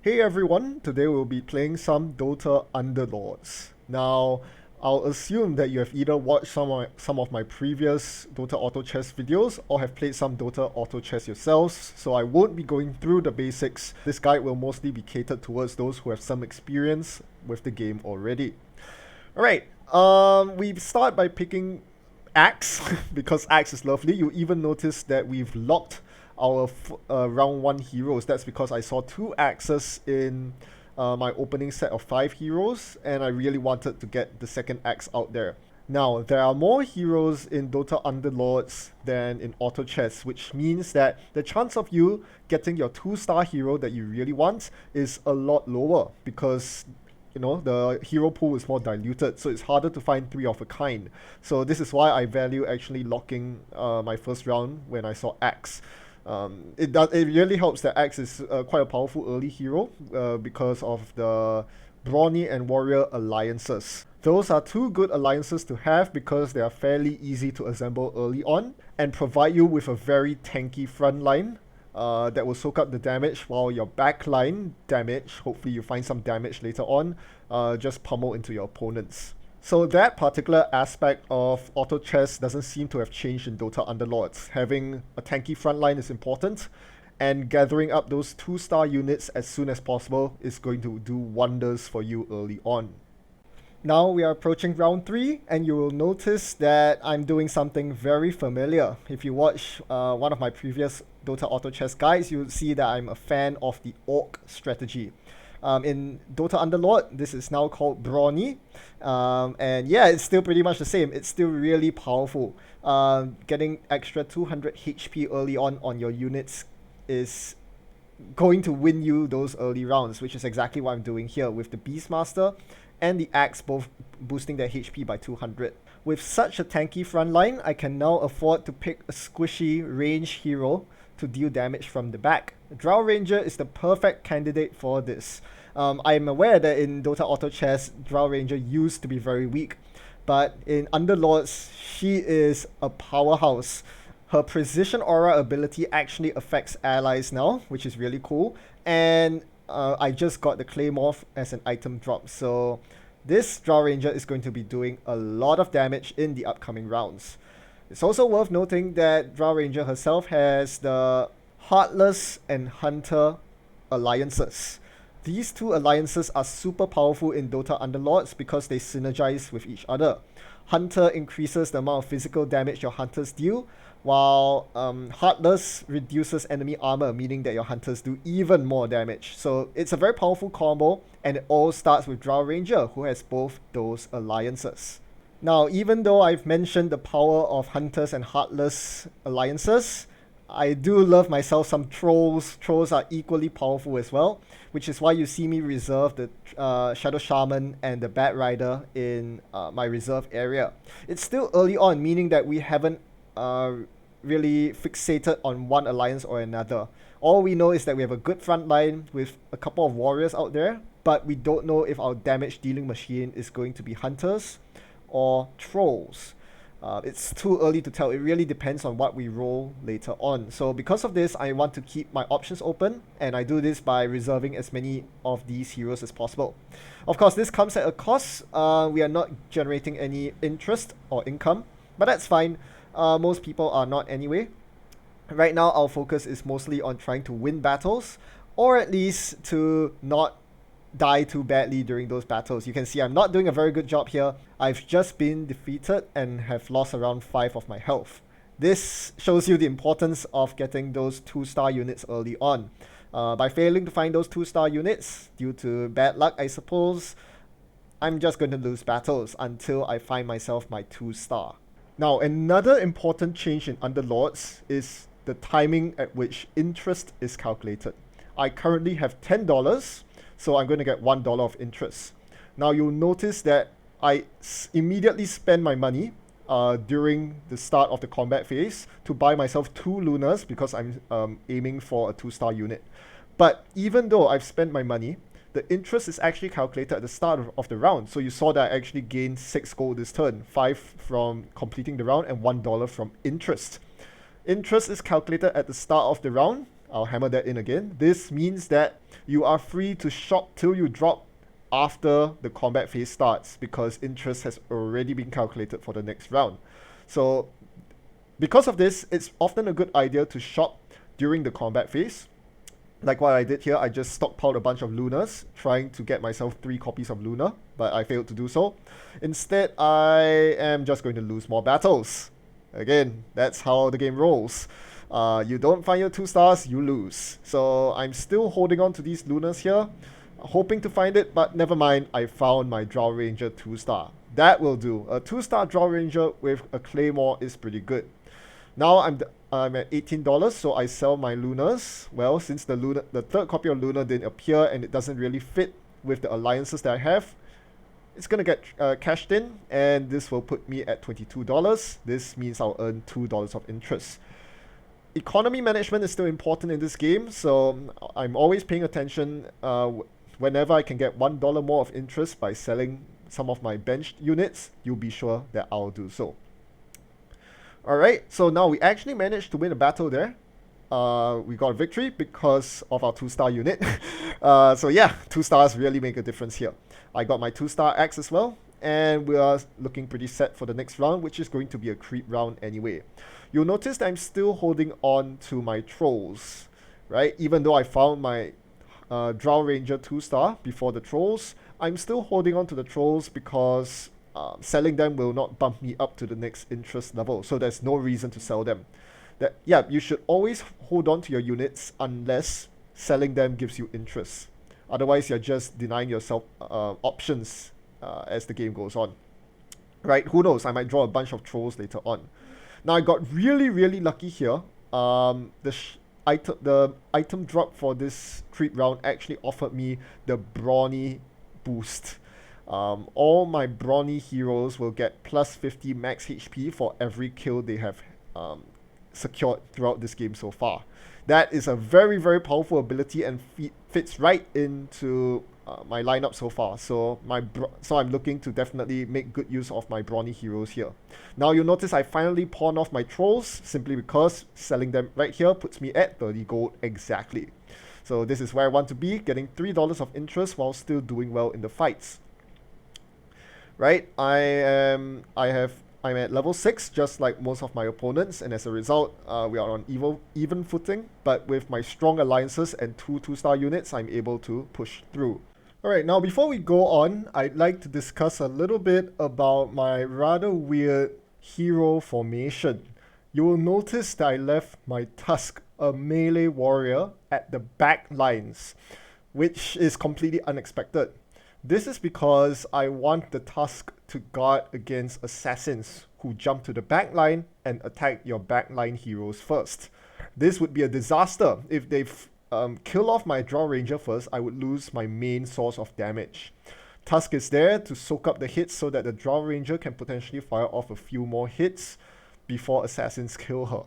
Hey everyone, today we'll be playing some Dota Underlords. Now, I'll assume that you have either watched some of my previous Dota Auto Chess videos or have played some Dota Auto Chess yourselves, so I won't be going through the basics. This guide will mostly be catered towards those who have some experience with the game already. Alright, we start by picking Axe, because Axe is lovely. You even notice that we've locked our round 1 heroes. That's because I saw 2 axes in my opening set of 5 heroes, and I really wanted to get the second axe out there. Now, there are more heroes in Dota Underlords than in Auto Chess, which means that the chance of you getting your 2-star hero that you really want is a lot lower, because the hero pool is more diluted, so it's harder to find 3 of a kind. So this is why I value actually locking my first round when I saw Axe. It really helps that Axe is quite a powerful early hero because of the Brawny and Warrior alliances. Those are 2 good alliances to have because they are fairly easy to assemble early on and provide you with a very tanky front line that will soak up the damage, while your back line damage, hopefully you find some damage later on, just pummel into your opponents. So that particular aspect of Auto Chess doesn't seem to have changed in Dota Underlords. Having a tanky frontline is important, and gathering up those 2-star units as soon as possible is going to do wonders for you early on. Now we are approaching round 3, and you will notice that I'm doing something very familiar. If you watch one of my previous Dota Auto Chess guides, you'll see that I'm a fan of the Orc strategy. In Dota Underlord, this is now called Brawny, and yeah, it's still pretty much the same. It's still really powerful. Getting extra 200 HP early on your units is going to win you those early rounds, which is exactly what I'm doing here with the Beastmaster and the Axe both boosting their HP by 200. With such a tanky frontline, I can now afford to pick a squishy range hero to deal damage from the back. Drow Ranger is the perfect candidate for this. I am aware that in Dota Auto Chess, Drow Ranger used to be very weak, but in Underlords, she is a powerhouse. Her Precision Aura ability actually affects allies now, which is really cool, and I just got the Claymore as an item drop, so this Drow Ranger is going to be doing a lot of damage in the upcoming rounds. It's also worth noting that Drow Ranger herself has the Heartless and Hunter alliances. These 2 alliances are super powerful in Dota Underlords because they synergize with each other. Hunter increases the amount of physical damage your hunters deal, while Heartless reduces enemy armor, meaning that your hunters do even more damage. So it's a very powerful combo, and it all starts with Drow Ranger, who has both those alliances. Now, even though I've mentioned the power of Hunters and Heartless alliances, I do love myself some Trolls. Trolls are equally powerful as well, which is why you see me reserve the Shadow Shaman and the Bat Rider in my reserve area. It's still early on, meaning that we haven't really fixated on one alliance or another. All we know is that we have a good front line with a couple of warriors out there, but we don't know if our damage dealing machine is going to be Hunters or Trolls. It's too early to tell. It really depends on what we roll later on. So because of this, I want to keep my options open, and I do this by reserving as many of these heroes as possible. Of course, this comes at a cost. We are not generating any interest or income, but that's fine. Most people are not anyway. Right now, our focus is mostly on trying to win battles, or at least to not die too badly during those battles. You can see I'm not doing a very good job here. I've just been defeated and have lost around 5 of my health. This shows you the importance of getting those 2-star units early on. By failing to find those 2-star units, due to bad luck I suppose, I'm just going to lose battles until I find myself my 2-star. Now, another important change in Underlords is the timing at which interest is calculated. I currently have $10, so I'm going to get $1 of interest. Now you'll notice that I immediately spend my money during the start of the combat phase to buy myself 2 Lunars because I'm aiming for a 2-star unit. But even though I've spent my money, the interest is actually calculated at the start of the round. So you saw that I actually gained 6 gold this turn, 5 from completing the round and $1 from interest. Interest is calculated at the start of the round, I'll hammer that in again. This means that you are free to shop till you drop after the combat phase starts, because interest has already been calculated for the next round. So because of this, it's often a good idea to shop during the combat phase. Like what I did here, I just stockpiled a bunch of Lunas, trying to get myself 3 copies of Luna, but I failed to do so. Instead, I am just going to lose more battles. Again, that's how the game rolls. You don't find your 2 stars, you lose. So I'm still holding on to these Lunas here, hoping to find it, but never mind, I found my Drow Ranger 2-star. That will do. A 2-star Drow Ranger with a Claymore is pretty good. Now I'm at $18, so I sell my Lunas. Well, since the 3rd copy of Luna didn't appear and it doesn't really fit with the alliances that I have, it's gonna get cashed in, and this will put me at $22. This means I'll earn $2 of interest. Economy management is still important in this game, so I'm always paying attention. Whenever I can get $1 more of interest by selling some of my benched units, you'll be sure that I'll do so. Alright, so now we actually managed to win a battle there. We got a victory because of our 2-star unit. So yeah, 2 stars really make a difference here. I got my 2-star axe as well, and we are looking pretty set for the next round, which is going to be a creep round anyway. You'll notice that I'm still holding on to my trolls, right? Even though I found my Drow Ranger 2-star before the trolls, I'm still holding on to the trolls because selling them will not bump me up to the next interest level, so there's no reason to sell them. Yeah, you should always hold on to your units unless selling them gives you interest. Otherwise, you're just denying yourself options as the game goes on. Right, who knows, I might draw a bunch of trolls later on. Now, I got really lucky here. The item drop for this creep round actually offered me the Brawny boost. All my Brawny heroes will get plus 50 max HP for every kill they have secured throughout this game so far. That is a very powerful ability and fits right into my lineup so far. So I'm looking to definitely make good use of my Brawny heroes here. Now you'll notice I finally pawned off my trolls simply because selling them right here puts me at 30 gold exactly. So this is where I want to be, getting $3 of interest while still doing well in the fights. Right, I'm at level 6, just like most of my opponents, and as a result, we are on even footing, but with my strong alliances and 2 2-star units, I'm able to push through. Alright, now before we go on, I'd like to discuss a little bit about my rather weird hero formation. You will notice that I left my Tusk, a melee warrior, at the back lines, which is completely unexpected. This is because I want the Tusk to guard against assassins who jump to the backline and attack your backline heroes first. This would be a disaster. If they kill off my Drow Ranger first, I would lose my main source of damage. Tusk is there to soak up the hits so that the Drow Ranger can potentially fire off a few more hits before assassins kill her.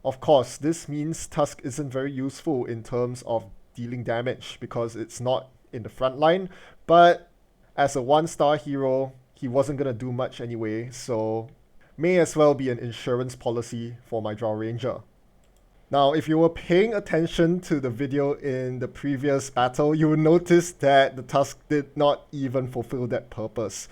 Of course, this means Tusk isn't very useful in terms of dealing damage because it's not in the front line, but as a 1-star hero, he wasn't gonna do much anyway, so may as well be an insurance policy for my Drow Ranger. Now, if you were paying attention to the video in the previous battle, you will notice that the Tusk did not even fulfill that purpose.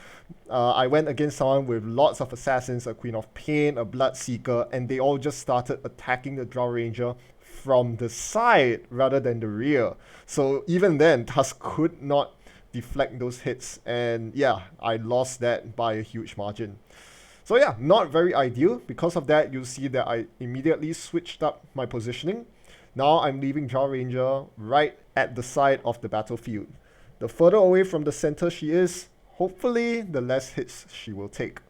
I went against someone with lots of assassins, a Queen of Pain, a Bloodseeker, and they all just started attacking the Drow Ranger from the side rather than the rear. So even then, Tusk could not deflect those hits, and yeah, I lost that by a huge margin. So yeah, not very ideal. Because of that, you'll see that I immediately switched up my positioning. Now I'm leaving Drow Ranger right at the side of the battlefield. The further away from the center she is, hopefully the less hits she will take.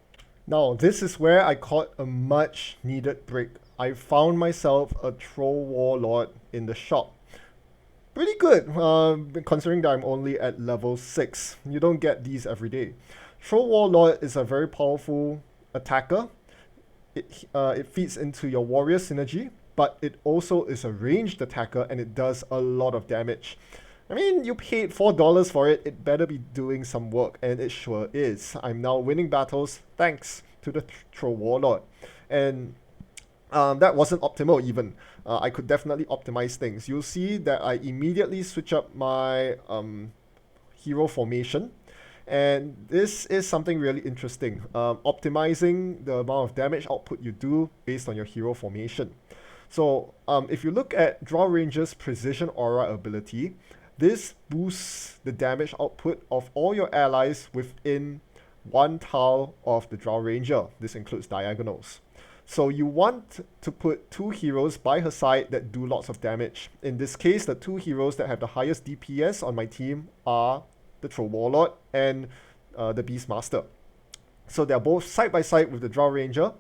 Now this is where I caught a much needed break. I found myself a Troll Warlord in the shop. Pretty good, considering that I'm only at level 6. You don't get these every day. Troll Warlord is a very powerful attacker. It feeds into your warrior synergy, but it also is a ranged attacker and it does a lot of damage. I mean, you paid $4 for it, it better be doing some work, and it sure is. I'm now winning battles thanks to the Troll Warlord. And That wasn't optimal even. I could definitely optimize things. You'll see that I immediately switch up my hero formation. And this is something really interesting. Optimizing the amount of damage output you do based on your hero formation. So if you look at Draw Ranger's Precision Aura ability, this boosts the damage output of all your allies within one tile of the Draw Ranger. This includes diagonals. So you want to put two heroes by her side that do lots of damage. In this case, the two heroes that have the highest DPS on my team are the Troll Warlord and the Beastmaster. So they're both side by side with the Draw Ranger.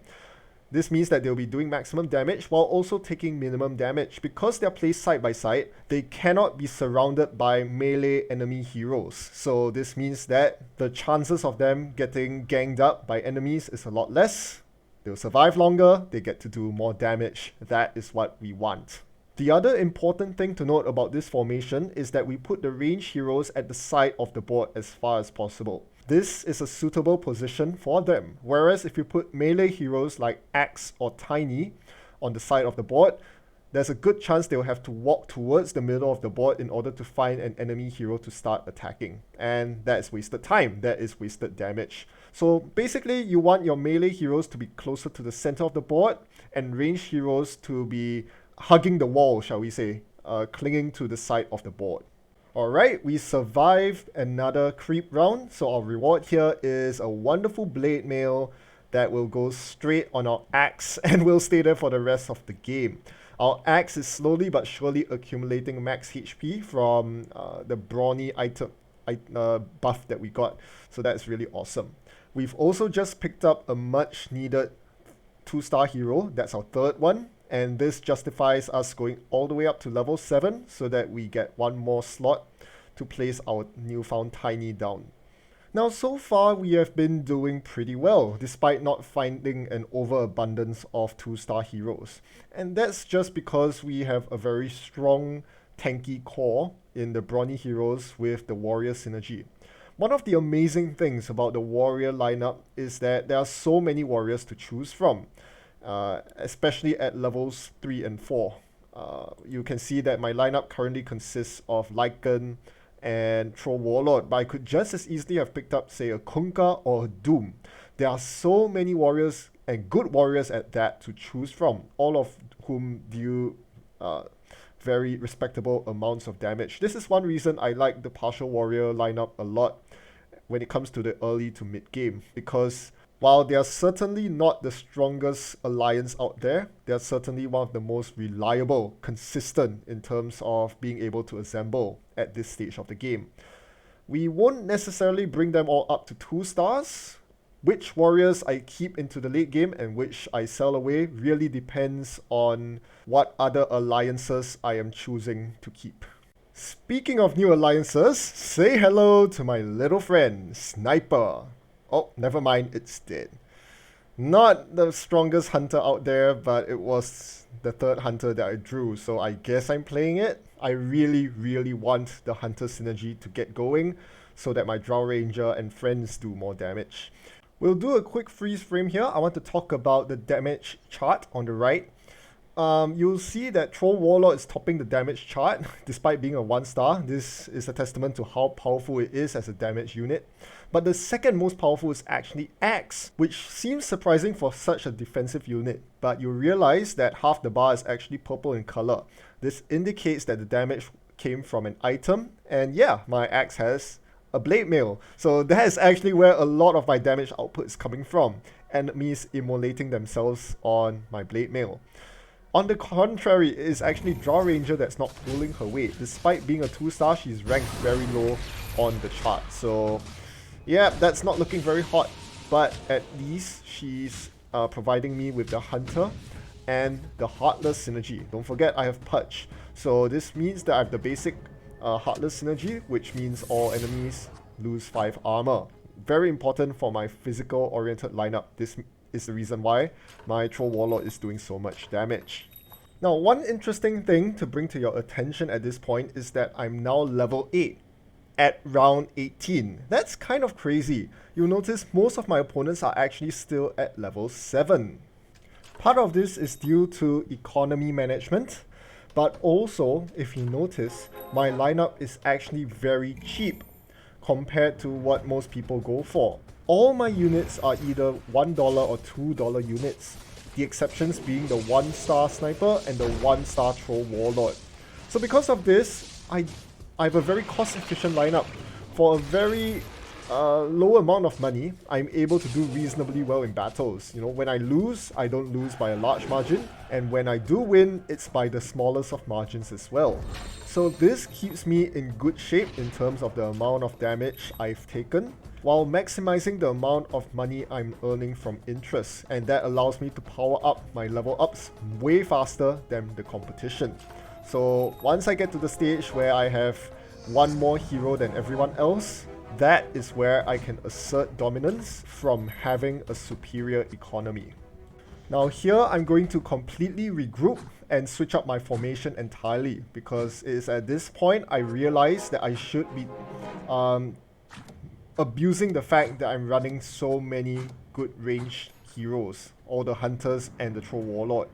This means that they'll be doing maximum damage while also taking minimum damage. Because they're placed side by side, they cannot be surrounded by melee enemy heroes. So this means that the chances of them getting ganged up by enemies is a lot less. They'll survive longer, they get to do more damage. That is what we want. The other important thing to note about this formation is that we put the ranged heroes at the side of the board as far as possible. This is a suitable position for them, whereas if you put melee heroes like Axe or Tiny on the side of the board, there's a good chance they'll have to walk towards the middle of the board in order to find an enemy hero to start attacking. And that's wasted time, that is wasted damage. So basically, you want your melee heroes to be closer to the center of the board and ranged heroes to be hugging the wall, shall we say, clinging to the side of the board. Alright, we survived another creep round, so our reward here is a wonderful blade mail that will go straight on our axe and will stay there for the rest of the game. Our axe is slowly but surely accumulating max HP from the Brawny item buff that we got, so that's really awesome. We've also just picked up a much needed 2-star hero, that's our third one. And this justifies us going all the way up to level 7 so that we get one more slot to place our newfound Tiny down. Now, so far we have been doing pretty well despite not finding an overabundance of 2-star heroes. And that's just because we have a very strong tanky core in the Brawny heroes with the warrior synergy. One of the amazing things about the warrior lineup is that there are so many warriors to choose from. Especially at levels 3 and 4. You can see that my lineup currently consists of Lycan and Troll Warlord, but I could just as easily have picked up, say, a Kunkka or a Doom. There are so many warriors, and good warriors at that, to choose from, all of whom deal very respectable amounts of damage. This is one reason I like the Partial Warrior lineup a lot when it comes to the early to mid game, because while they are certainly not the strongest alliance out there, they are certainly one of the most reliable, consistent in terms of being able to assemble at this stage of the game. We won't necessarily bring them all up to 2 stars. Which warriors I keep into the late game and which I sell away really depends on what other alliances I am choosing to keep. Speaking of new alliances, say hello to my little friend, Sniper. Oh, never mind, it's dead. Not the strongest hunter out there, but it was the third hunter that I drew, so I guess I'm playing it. I really want the hunter synergy to get going so that my Drow Ranger and friends do more damage. We'll do a quick freeze frame here. I want to talk about the damage chart on the right. You'll see that Troll Warlord is topping the damage chart despite being a 1-star. This is a testament to how powerful it is as a damage unit. But the second most powerful is actually Axe, which seems surprising for such a defensive unit. But you realize that half the bar is actually purple in color. This indicates that the damage came from an item. And yeah, my Axe has a blade mail. So that is actually where a lot of my damage output is coming from. Enemies immolating themselves on my blade mail. On the contrary, it is actually Draw Ranger that's not pulling her weight. Despite being a 2-star, she's ranked very low on the chart. So yeah, that's not looking very hot. But at least she's providing me with the Hunter and the Heartless synergy. Don't forget, I have Pudge. So this means that I have the basic Heartless synergy, which means all enemies lose 5 armor. Very important for my physical-oriented lineup. This is the reason why my Troll Warlord is doing so much damage. Now, one interesting thing to bring to your attention at this point is that I'm now level 8 at round 18. That's kind of crazy. You'll notice most of my opponents are actually still at level 7. Part of this is due to economy management, but also, if you notice, my lineup is actually very cheap compared to what most people go for. All my units are either $1 or $2 units, the exceptions being the 1-star sniper and the 1-star troll warlord. So because of this, I have a very cost-efficient lineup. For a very low amount of money, I'm able to do reasonably well in battles. You know, when I lose, I don't lose by a large margin, and when I do win, it's by the smallest of margins as well. So this keeps me in good shape in terms of the amount of damage I've taken, while maximizing the amount of money I'm earning from interest, and that allows me to power up my level ups way faster than the competition. So once I get to the stage where I have one more hero than everyone else, that is where I can assert dominance from having a superior economy. Now here I'm going to completely regroup and switch up my formation entirely, because it is at this point I realize that I should be abusing the fact that I'm running so many good ranged heroes, all the hunters and the troll warlord.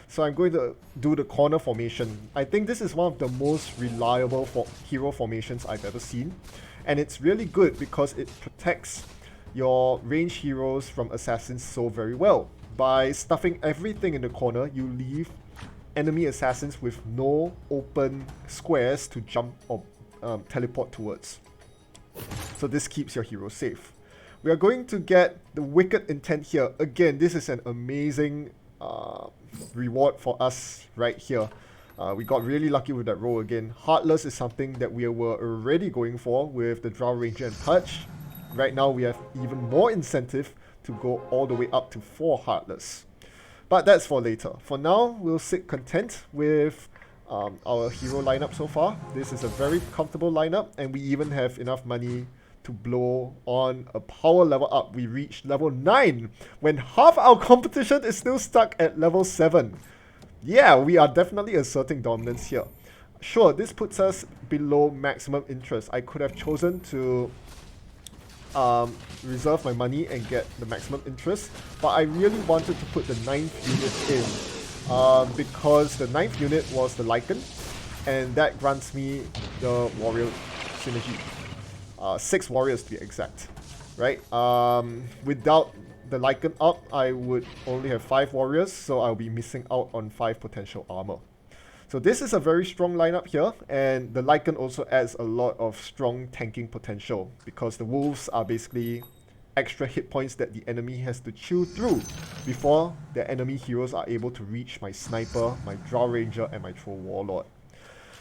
So I'm going to do the corner formation. I think this is one of the most reliable hero formations I've ever seen. And it's really good because it protects your ranged heroes from assassins so very well. By stuffing everything in the corner, you leave enemy assassins with no open squares to jump or teleport towards. So this keeps your hero safe. We are going to get the Wicked Intent here. Again, this is an amazing reward for us right here. We got really lucky with that roll again. Heartless is something that we were already going for with the Drow Ranger and Touch. Right now we have even more incentive to go all the way up to 4 Heartless. But that's for later. For now, we'll sit content with our hero lineup so far. This is a very comfortable lineup, and we even have enough money to blow on a power level up. We reached level 9 when half our competition is still stuck at level 7. Yeah, we are definitely asserting dominance here. Sure, this puts us below maximum interest. I could have chosen to reserve my money and get the maximum interest, but I really wanted to put the 9th unit in because the 9th unit was the Lycan, and that grants me the warrior synergy. 6 warriors to be exact, right? Without the Lycan up, I would only have 5 warriors, so I'll be missing out on 5 potential armor. So this is a very strong lineup here, and the Lycan also adds a lot of strong tanking potential, because the wolves are basically extra hit points that the enemy has to chew through before the enemy heroes are able to reach my sniper, my Drow Ranger, and my Troll Warlord.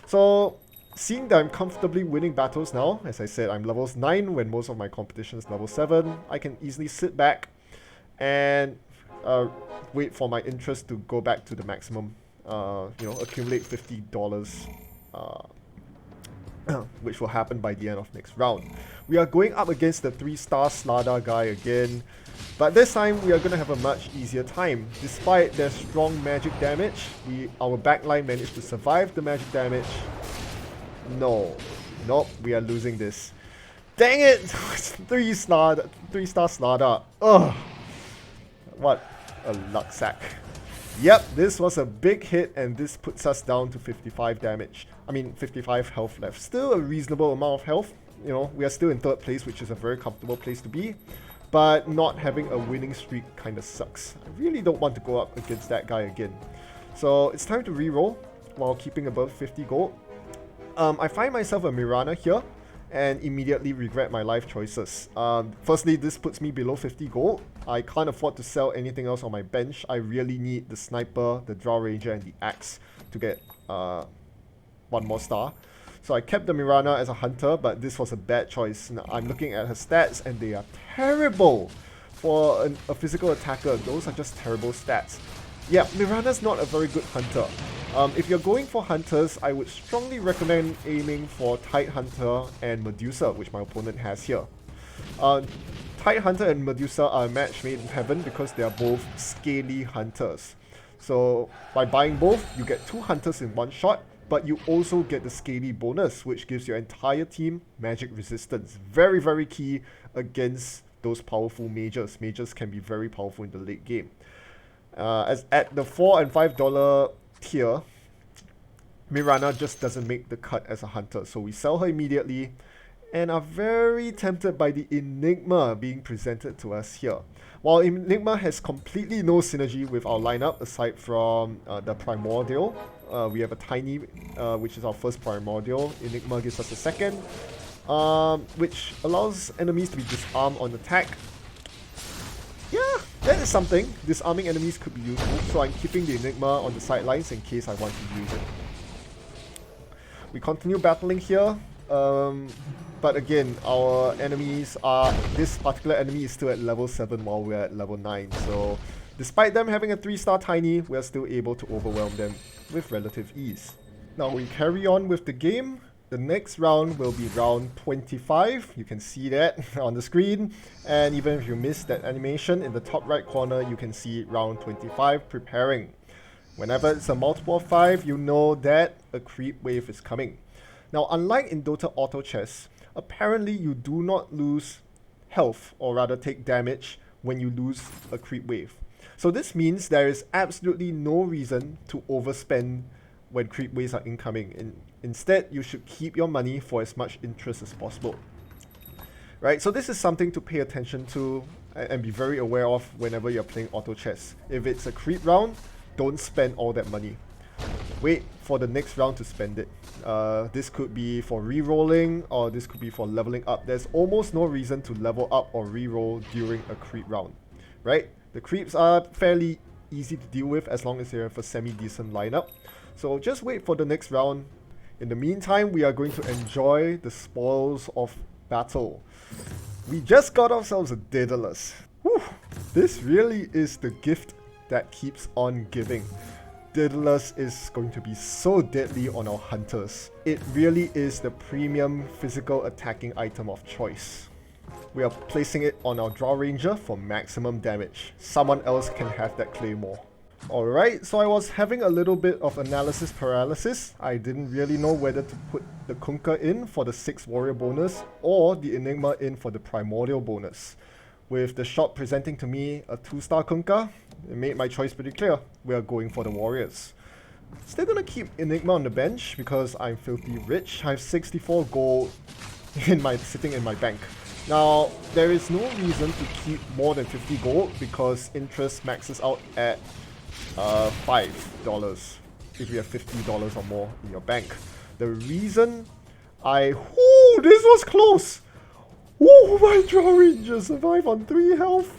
So seeing that I'm comfortably winning battles now, as I said, I'm levels 9 when most of my competition is level 7, I can easily sit back and wait for my interest to go back to the maximum, accumulate $50, which will happen by the end of next round. We are going up against the 3-star Slada guy again, but this time we are going to have a much easier time. Despite their strong magic damage, our backline managed to survive the magic damage. Nope, we are losing this. Dang it! 3-star Slada. Ugh! What a luck sack. Yep, this was a big hit, and this puts us down to 55 damage. 55 health left. Still a reasonable amount of health. You know, we are still in 3rd place, which is a very comfortable place to be. But not having a winning streak kind of sucks. I really don't want to go up against that guy again. So it's time to reroll while keeping above 50 gold. I find myself a Mirana here and immediately regret my life choices. Firstly, this puts me below 50 gold. I can't afford to sell anything else on my bench. I really need the Sniper, the Drow Ranger, and the Axe to get 1 more star. So I kept the Mirana as a hunter, but this was a bad choice. Now, I'm looking at her stats, and they are terrible. For a physical attacker, those are just terrible stats. Yeah, Mirana's not a very good hunter. If you're going for hunters, I would strongly recommend aiming for Tide Hunter and Medusa, which my opponent has here. Tide Hunter and Medusa are a match made in heaven because they are both scaly hunters. So by buying both, you get 2 hunters in one shot, but you also get the scaly bonus, which gives your entire team magic resistance. Very, very key against those powerful mages. Mages can be very powerful in the late game. As at the $4 and $5 tier, Mirana just doesn't make the cut as a hunter, so we sell her immediately and are very tempted by the Enigma being presented to us here. While Enigma has completely no synergy with our lineup aside from the Primordial, we have a Tiny, which is our first Primordial. Enigma gives us a second, which allows enemies to be disarmed on attack. Yeah, that is something. Disarming enemies could be useful, so I'm keeping the Enigma on the sidelines in case I want to use it. We continue battling here, but again, our enemies are... This particular enemy is still at level 7 while we're at level 9, so despite them having a 3-star Tiny, we're still able to overwhelm them with relative ease. Now we carry on with the game. The next round will be round 25. You can see that on the screen. And even if you missed that animation, in the top right corner, you can see round 25 preparing. Whenever it's a multiple of 5, you know that a creep wave is coming. Now, unlike in Dota Auto Chess, apparently you do not lose health, or rather take damage, when you lose a creep wave. So this means there is absolutely no reason to overspend when creep waves are incoming. Instead, you should keep your money for as much interest as possible. Right, so this is something to pay attention to and be very aware of whenever you're playing auto chess. If it's a creep round, don't spend all that money. Wait for the next round to spend it. This could be for re-rolling, or this could be for leveling up. There's almost no reason to level up or re-roll during a creep round. Right? The creeps are fairly easy to deal with as long as you have a semi-decent lineup. So just wait for the next round. In the meantime, we are going to enjoy the spoils of battle. We just got ourselves a Daedalus. Whew, this really is the gift that keeps on giving. Daedalus is going to be so deadly on our hunters. It really is the premium physical attacking item of choice. We are placing it on our Draw Ranger for maximum damage. Someone else can have that claymore. Alright, so I was having a little bit of analysis paralysis. I didn't really know whether to put the Kunkka in for the 6 warrior bonus or the Enigma in for the primordial bonus. With the shop presenting to me a 2-star Kunkka, it made my choice pretty clear. We are going for the warriors. Still gonna keep Enigma on the bench because I'm filthy rich. I have 64 gold sitting in my bank. Now, there is no reason to keep more than 50 gold because interest maxes out at $5 if you have $50 or more in your bank. The reason Ooh, this was close! Ooh, my Draw Ranger survived on 3 health!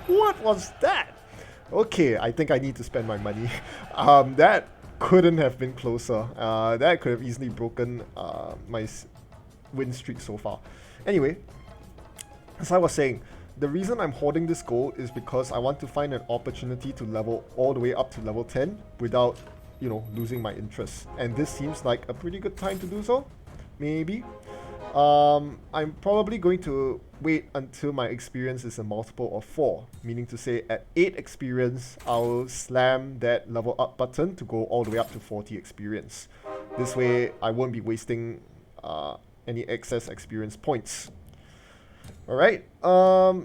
What was that? Okay, I think I need to spend my money. That couldn't have been closer. That could have easily broken my win streak so far. Anyway, as I was saying, the reason I'm hoarding this gold is because I want to find an opportunity to level all the way up to level 10 without, you know, losing my interest. And this seems like a pretty good time to do so. Maybe. I'm probably going to wait until my experience is a multiple of 4. Meaning to say at 8 experience, I'll slam that level up button to go all the way up to 40 experience. This way, I won't be wasting any excess experience points. Alright,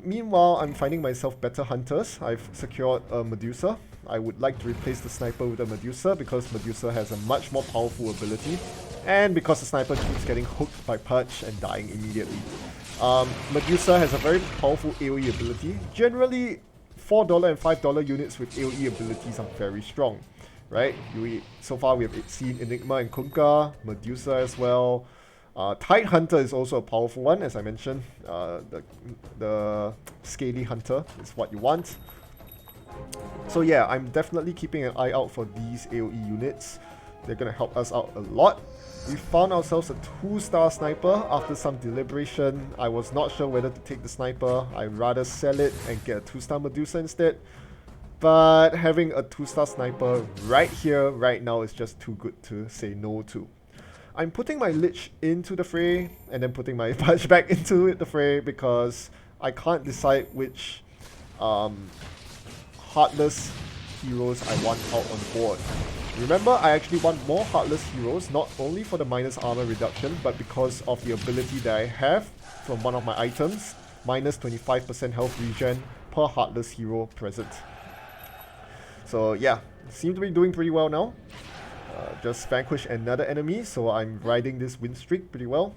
meanwhile, I'm finding myself better hunters. I've secured a Medusa. I would like to replace the sniper with a Medusa because Medusa has a much more powerful ability. And because the sniper keeps getting hooked by Perch and dying immediately. Medusa has a very powerful AoE ability. Generally, $4 and $5 units with AoE abilities are very strong. Right? So far we have seen Enigma and Kunkka, Medusa as well. Tide Hunter is also a powerful one, as I mentioned. The Scaly Hunter is what you want. So yeah, I'm definitely keeping an eye out for these AoE units. They're going to help us out a lot. We found ourselves a 2-star sniper after some deliberation. I was not sure whether to take the sniper. I'd rather sell it and get a 2-star Medusa instead. But having a 2-star sniper right here, right now is just too good to say no to. I'm putting my Lich into the fray and then putting my Punch back into the fray because I can't decide which Heartless heroes I want out on board. Remember, I actually want more Heartless heroes, not only for the minus armor reduction, but because of the ability that I have from one of my items, minus 25% health regen per Heartless hero present. So yeah, seem to be doing pretty well now. Just vanquish another enemy, so I'm riding this win streak pretty well.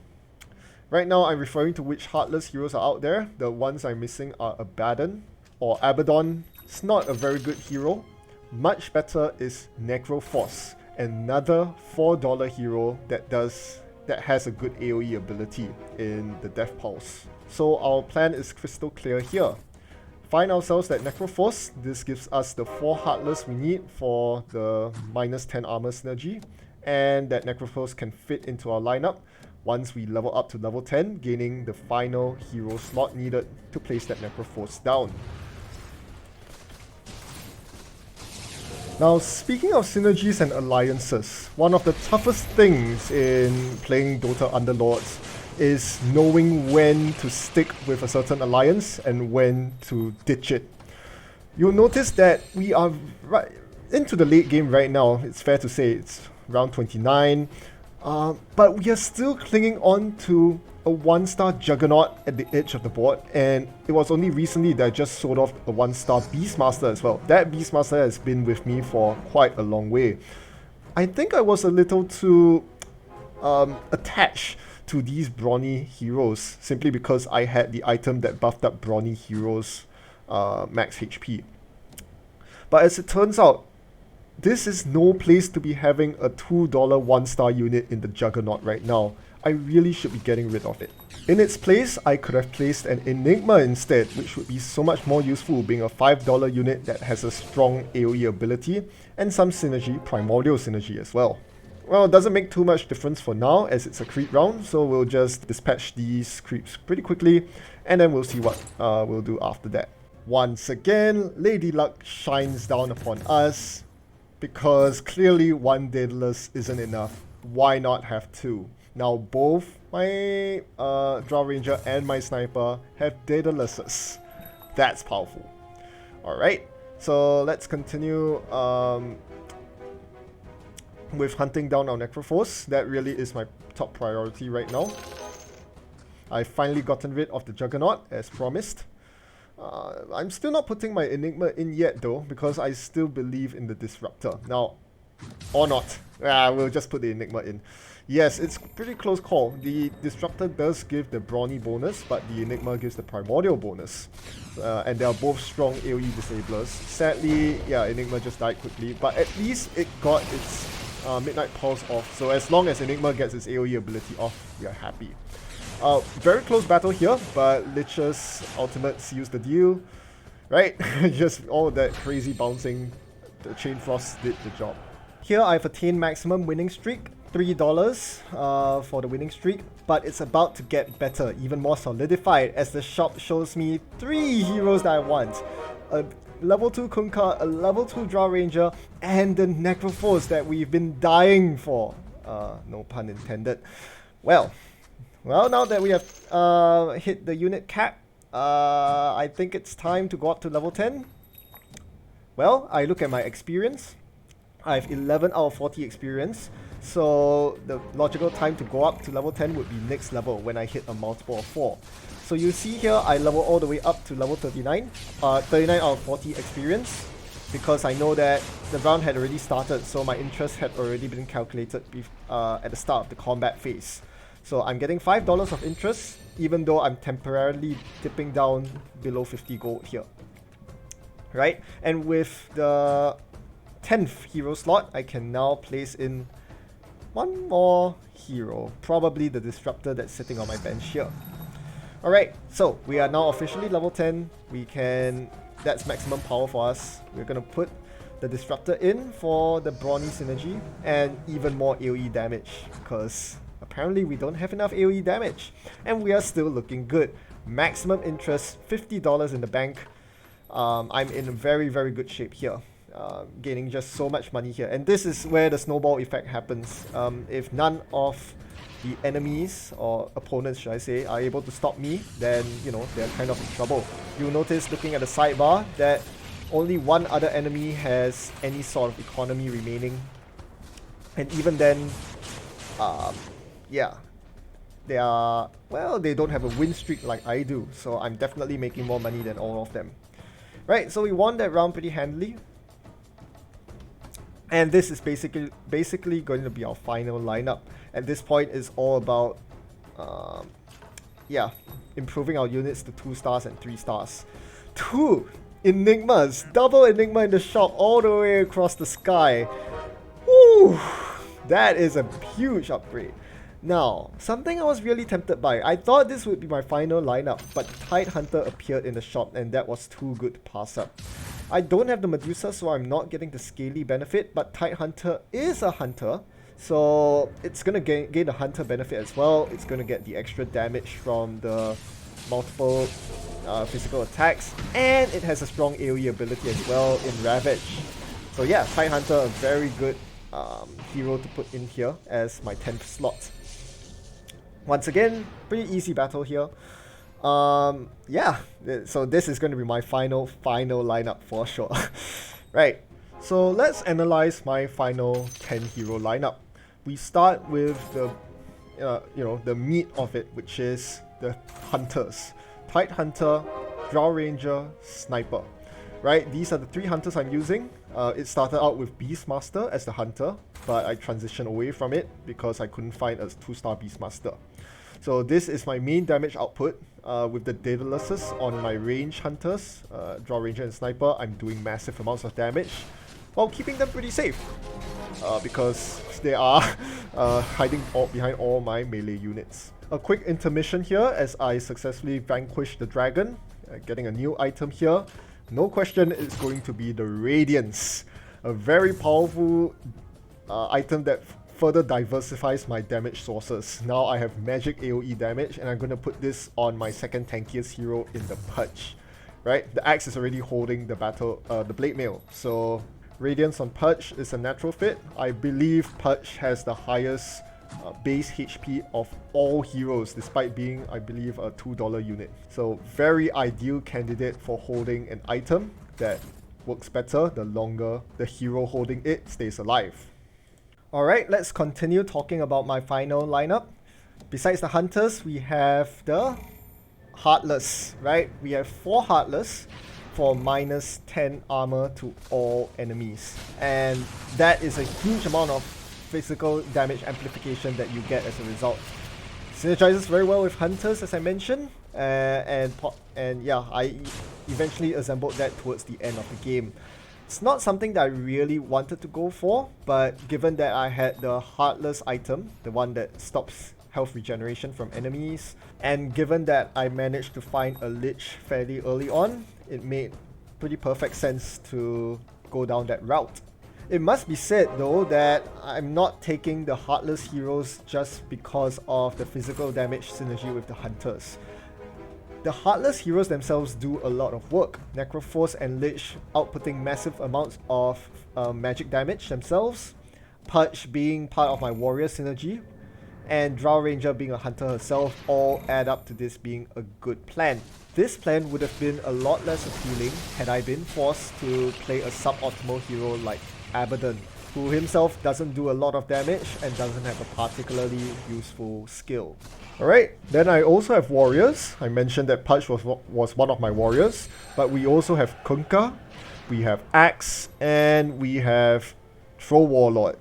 Right now, I'm referring to which Heartless heroes are out there. The ones I'm missing are Abaddon or Abaddon. It's not a very good hero. Much better is Necrophos, another $4 hero that has a good AoE ability in the Death Pulse. So our plan is crystal clear here. Find ourselves that Necrophos. This gives us the 4 Heartless we need for the minus 10 armor synergy, and that Necrophos can fit into our lineup once we level up to level 10, gaining the final hero slot needed to place that Necrophos down. Now, speaking of synergies and alliances, one of the toughest things in playing Dota Underlords is knowing when to stick with a certain alliance and when to ditch it. You'll notice that we are right into the late game right now. It's fair to say it's round 29, but we are still clinging on to a 1-star Juggernaut at the edge of the board, and it was only recently that I just sold off a 1-star Beastmaster as well. That Beastmaster has been with me for quite a long way. I think I was a little too attached to these Brawny heroes simply because I had the item that buffed up Brawny heroes max HP. But as it turns out, this is no place to be having a $2 1-star unit in the Juggernaut right now. I really should be getting rid of it. In its place, I could have placed an Enigma instead, which would be so much more useful, being a $5 unit that has a strong AoE ability and some synergy, primordial synergy as well. Well, it doesn't make too much difference for now as it's a creep round, so we'll just dispatch these creeps pretty quickly and then we'll see what we'll do after that. Once again, Lady Luck shines down upon us because clearly 1 Daedalus isn't enough. Why not have 2? Now both my Drow Ranger and my Sniper have Daedaluses. That's powerful. Alright, so let's continue with hunting down our Necrophos. That really is my top priority right now. I've finally gotten rid of the Juggernaut as promised. I'm still not putting my Enigma in yet though, because I still believe in the Disruptor. Now, or not. We'll just put the Enigma in. Yes, it's pretty close call. The Disruptor does give the Brawny bonus, but the Enigma gives the Primordial bonus. And they are both strong AoE disablers. Sadly, yeah, Enigma just died quickly, but at least it got its Midnight Pulse off. So as long as Enigma gets its AoE ability off, we are happy. Very close battle here, but Lich's ultimate seals the deal. Right? Just all that crazy bouncing. The Chain Frost did the job. Here I've attained maximum winning streak. $3 for the winning streak, but it's about to get better, even more solidified, as the shop shows me 3 heroes that I want. A level 2 Kunkka, a level 2 Drow Ranger, and the Necrophos that we've been dying for. No pun intended. Well, now that we have hit the unit cap, I think it's time to go up to level 10. Well, I look at my experience. I have 11 out of 40 experience. So the logical time to go up to level 10 would be next level when I hit a multiple of 4. So you see here I level all the way up to level 39, 39 out of 40 experience, because I know that the round had already started, so my interest had already been calculated at the start of the combat phase. So I'm getting $5 of interest, even though I'm temporarily dipping down below 50 gold here. Right? And with the 10th hero slot, I can now place in one more hero, probably the Disruptor that's sitting on my bench here. Alright, so we are now officially level 10. That's maximum power for us. We're gonna put the Disruptor in for the Brawny synergy and even more AoE damage, because apparently we don't have enough AoE damage. And we are still looking good. Maximum interest, $50 in the bank. I'm in very, very good shape here. Gaining just so much money here, and this is where the snowball effect happens. If none of the enemies or opponents, should I say, are able to stop me, then they're kind of in trouble. You'll notice looking at the sidebar that only one other enemy has any sort of economy remaining, and even then, yeah, they don't have a win streak like I do, so I'm definitely making more money than all of them. Right, so we won that round pretty handily. And this is basically going to be our final lineup. At this point, it's all about yeah, improving our units to 2 stars and 3 stars. 2 Enigmas, double Enigma in the shop all the way across the sky. Woo! That is a huge upgrade. Now, something I was really tempted by. I thought this would be my final lineup, but Tidehunter appeared in the shop and that was too good to pass up. I don't have the Medusa, so I'm not getting the scaly benefit, but Tidehunter is a hunter, so it's gonna gain the hunter benefit as well. It's gonna get the extra damage from the multiple physical attacks, and it has a strong AoE ability as well in Ravage. So yeah, Tidehunter, a very good hero to put in here as my 10th slot. Once again, pretty easy battle here. Yeah, so this is going to be my final lineup for sure. Right, so let's analyze my final 10 hero lineup. We start with the the meat of it, which is the hunters. Tidehunter, Drow Ranger, Sniper. Right, these are the 3 hunters I'm using. It started out with Beastmaster as the hunter, but I transitioned away from it because I couldn't find a 2-star Beastmaster. So this is my main damage output. With the Daedalus on my range hunters, Drow Ranger and Sniper, I'm doing massive amounts of damage while keeping them pretty safe. Because they are hiding behind all my melee units. A quick intermission here as I successfully vanquished the dragon, getting a new item here. No question, it's going to be the Radiance, a very powerful item that further diversifies my damage sources. Now I have magic AoE damage, and I'm going to put this on my second tankiest hero in the Pudge. Right, the axe is already holding the blade mail, so Radiance on Pudge is a natural fit. I believe Pudge has the highest base HP of all heroes, despite being, I believe, a $2 unit. So very ideal candidate for holding an item that works better the longer the hero holding it stays alive. Alright, let's continue talking about my final lineup. Besides the hunters, we have the Heartless, right? We have 4 Heartless for minus 10 armor to all enemies. And that is a huge amount of physical damage amplification that you get as a result. Synergizes very well with hunters, as I mentioned, and yeah, I eventually assembled that towards the end of the game. It's not something that I really wanted to go for, but given that I had the Heartless item, the one that stops health regeneration from enemies, and given that I managed to find a Lich fairly early on, it made pretty perfect sense to go down that route. It must be said though that I'm not taking the Heartless heroes just because of the physical damage synergy with the hunters. The Heartless heroes themselves do a lot of work. Necrophos and Lich outputting massive amounts of magic damage themselves, Pudge being part of my warrior synergy, and Drow Ranger being a hunter herself all add up to this being a good plan. This plan would have been a lot less appealing had I been forced to play a suboptimal hero like Abaddon, who himself doesn't do a lot of damage and doesn't have a particularly useful skill. Alright, then I also have warriors. I mentioned that Pudge was one of my warriors, but we also have Kunkka, we have Axe, and we have Troll Warlord.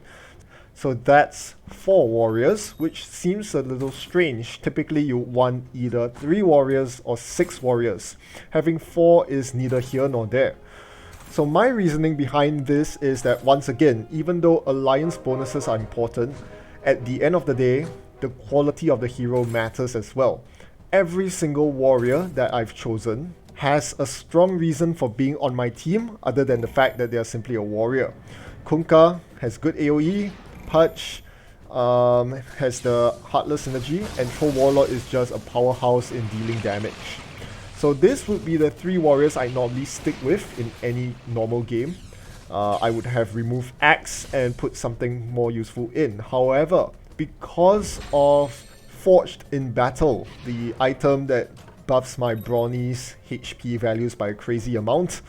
So that's 4 warriors, which seems a little strange. Typically you want either 3 warriors or 6 warriors. Having 4 is neither here nor there. So my reasoning behind this is that, once again, even though alliance bonuses are important, at the end of the day, the quality of the hero matters as well. Every single warrior that I've chosen has a strong reason for being on my team other than the fact that they are simply a warrior. Kunkka has good AoE, Pudge has the Heartless synergy, and Troll Warlord is just a powerhouse in dealing damage. So this would be the 3 warriors I normally stick with in any normal game. I would have removed Axe and put something more useful in. However, because of Forged in Battle, the item that buffs my Brawny's HP values by a crazy amount,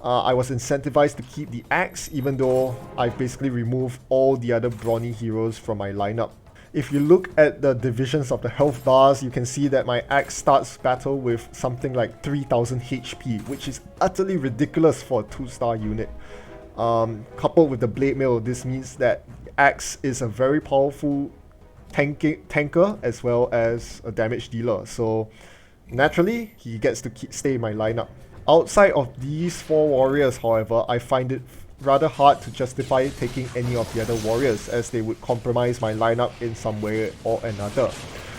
I was incentivized to keep the Axe, even though I've basically removed all the other Brawny heroes from my lineup. If you look at the divisions of the health bars, you can see that my Axe starts battle with something like 3000 HP, which is utterly ridiculous for a 2-star unit. Coupled with the blade mail, this means that Axe is a very powerful tanker as well as a damage dealer. So naturally, he gets to stay in my lineup. Outside of these 4 warriors, however, I find it rather hard to justify taking any of the other warriors, as they would compromise my lineup in some way or another.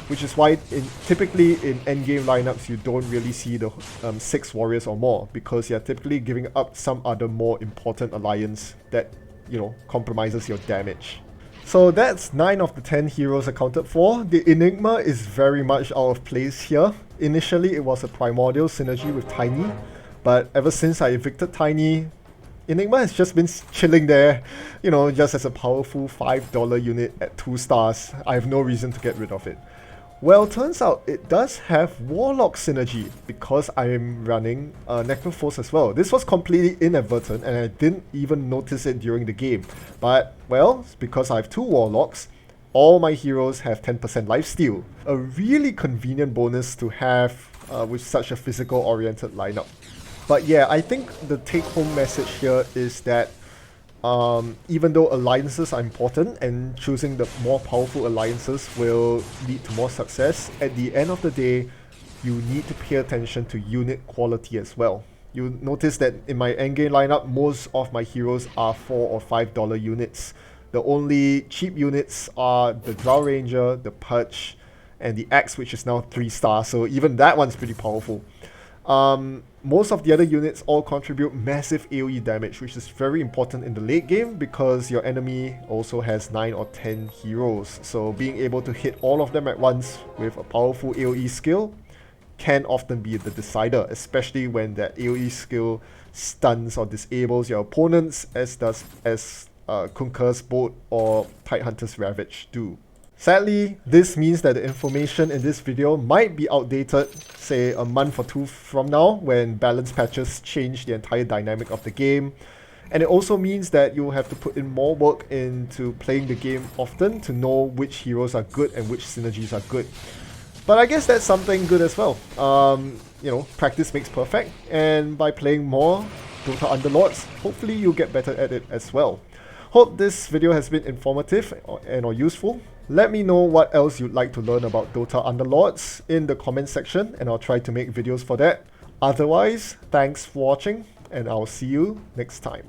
Which is why typically in endgame lineups you don't really see the 6 warriors or more, because you're typically giving up some other more important alliance that, you know, compromises your damage. So that's 9 of the 10 heroes accounted for. The Enigma is very much out of place here. Initially it was a primordial synergy with Tiny, but ever since I evicted Tiny, Enigma has just been chilling there, you know, just as a powerful $5 unit at 2 stars. I have no reason to get rid of it. Well, turns out it does have Warlock synergy, because I am running Necrophos as well. This was completely inadvertent and I didn't even notice it during the game. But, well, because I have 2 Warlocks, all my heroes have 10% lifesteal. A really convenient bonus to have with such a physical-oriented lineup. But yeah, I think the take-home message here is that even though alliances are important and choosing the more powerful alliances will lead to more success, at the end of the day, you need to pay attention to unit quality as well. You'll notice that in my endgame lineup, most of my heroes are $4 or $5 units. The only cheap units are the Drow Ranger, the Purge, and the Axe, which is now 3 stars, so even that one's pretty powerful. Most of the other units all contribute massive AoE damage, which is very important in the late game because your enemy also has 9 or 10 heroes. So being able to hit all of them at once with a powerful AoE skill can often be the decider, especially when that AoE skill stuns or disables your opponents, as Kunkka's Bolt or Tidehunter's Ravage do. Sadly, this means that the information in this video might be outdated, say a month or 2 from now, when balance patches change the entire dynamic of the game. And it also means that you'll have to put in more work into playing the game often to know which heroes are good and which synergies are good. But I guess that's something good as well. You know, practice makes perfect, and by playing more Dota Underlords, hopefully you'll get better at it as well. Hope this video has been informative or useful. Let me know what else you'd like to learn about Dota Underlords in the comment section, and I'll try to make videos for that. Otherwise, thanks for watching, and I'll see you next time.